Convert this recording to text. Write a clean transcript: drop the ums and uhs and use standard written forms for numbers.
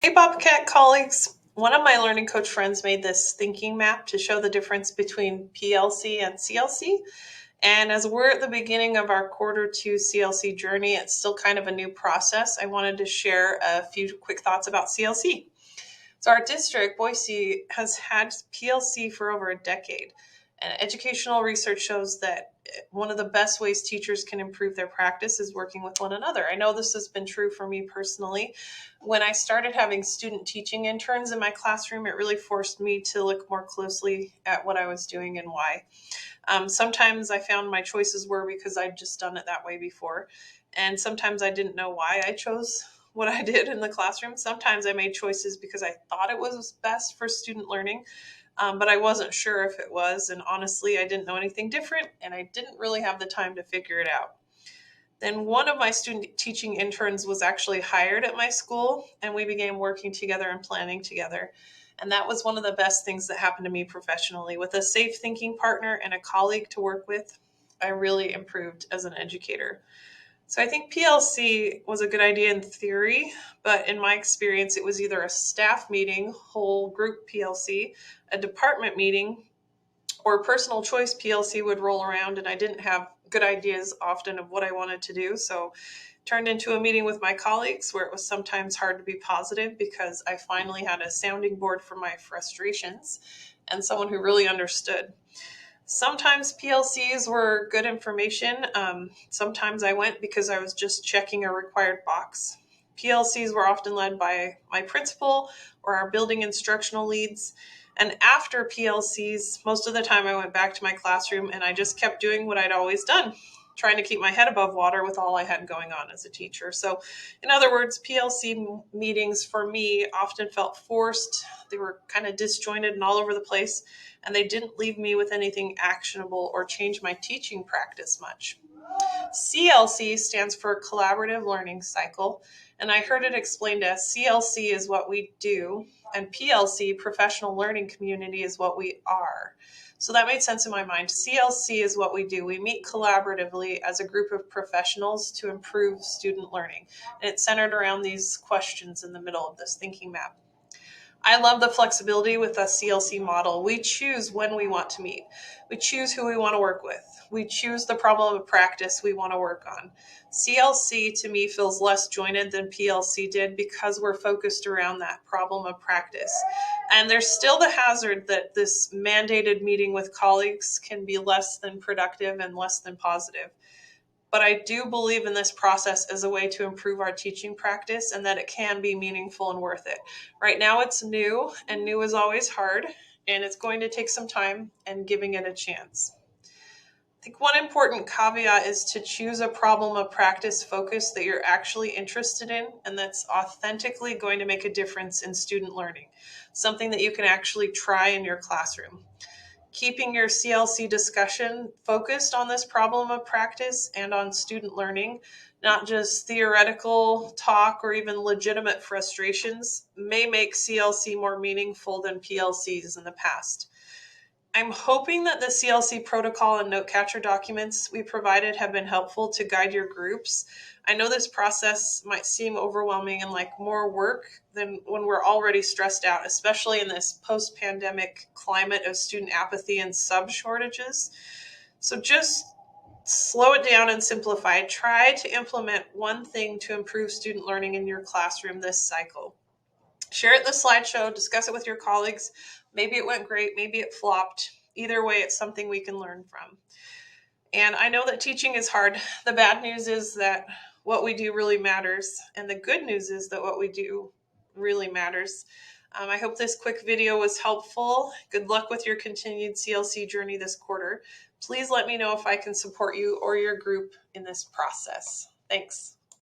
Hey Bobcat colleagues, one of my learning coach friends made this thinking map to show the difference between PLC and CLC. And as we're at the beginning of our quarter 2 CLC journey, it's still kind of a new process. I wanted to share a few quick thoughts about CLC. So our district, Boise, has had PLC for over a decade. And educational research shows that one of the best ways teachers can improve their practice is working with one another. I know this has been true for me personally. When I started having student teaching interns in my classroom, it really forced me to look more closely at what I was doing and why. Sometimes I found my choices were because I'd just done it that way before. And sometimes I didn't know why I chose what I did in the classroom. Sometimes I made choices because I thought it was best for student learning, but I wasn't sure if it was. And honestly, I didn't know anything different, and I didn't really have the time to figure it out. Then one of my student teaching interns was actually hired at my school, and we began working together and planning together. And that was one of the best things that happened to me professionally. With a safe thinking partner and a colleague to work with, I really improved as an educator. So I think PLC was a good idea in theory, but in my experience, it was either a staff meeting, whole group PLC, a department meeting, or personal choice PLC would roll around, and I didn't have good ideas often of what I wanted to do. So it turned into a meeting with my colleagues where it was sometimes hard to be positive because I finally had a sounding board for my frustrations and someone who really understood. Sometimes PLCs were good information. Sometimes I went because I was just checking a required box. PLCs were often led by my principal or our building instructional leads. And after PLCs, most of the time I went back to my classroom and I just kept doing what I'd always done, trying to keep my head above water with all I had going on as a teacher. So, in other words, PLC meetings for me often felt forced. They were kind of disjointed and all over the place, and they didn't leave me with anything actionable or change my teaching practice much. CLC stands for Collaborative Learning Cycle, and I heard it explained as CLC is what we do, and PLC, Professional Learning Community, is what we are. So that made sense in my mind. CLC is what we do. We meet collaboratively as a group of professionals to improve student learning. And it's centered around these questions in the middle of this thinking map. I love the flexibility with a CLC model. We choose when we want to meet. We choose who we want to work with. We choose the problem of practice we want to work on. CLC to me feels less jointed than PLC did because we're focused around that problem of practice. And there's still the hazard that this mandated meeting with colleagues can be less than productive and less than positive. But I do believe in this process as a way to improve our teaching practice and that it can be meaningful and worth it. Right now it's new, and new is always hard, and it's going to take some time and giving it a chance. I think one important caveat is to choose a problem of practice focus that you're actually interested in and that's authentically going to make a difference in student learning, something that you can actually try in your classroom. Keeping your CLC discussion focused on this problem of practice and on student learning, not just theoretical talk or even legitimate frustrations, may make CLC more meaningful than PLCs in the past. I'm hoping that the CLC protocol and note catcher documents we provided have been helpful to guide your groups. I know this process might seem overwhelming and like more work than when we're already stressed out, especially in this post-pandemic climate of student apathy and sub shortages. So just slow it down and simplify. Try to implement one thing to improve student learning in your classroom this cycle. Share it in the slideshow, discuss it with your colleagues. Maybe it went great, maybe it flopped. Either way, it's something we can learn from. And I know that teaching is hard. The bad news is that what we do really matters. And the good news is that what we do really matters. I hope this quick video was helpful. Good luck with your continued CLC journey this quarter. Please let me know if I can support you or your group in this process. Thanks.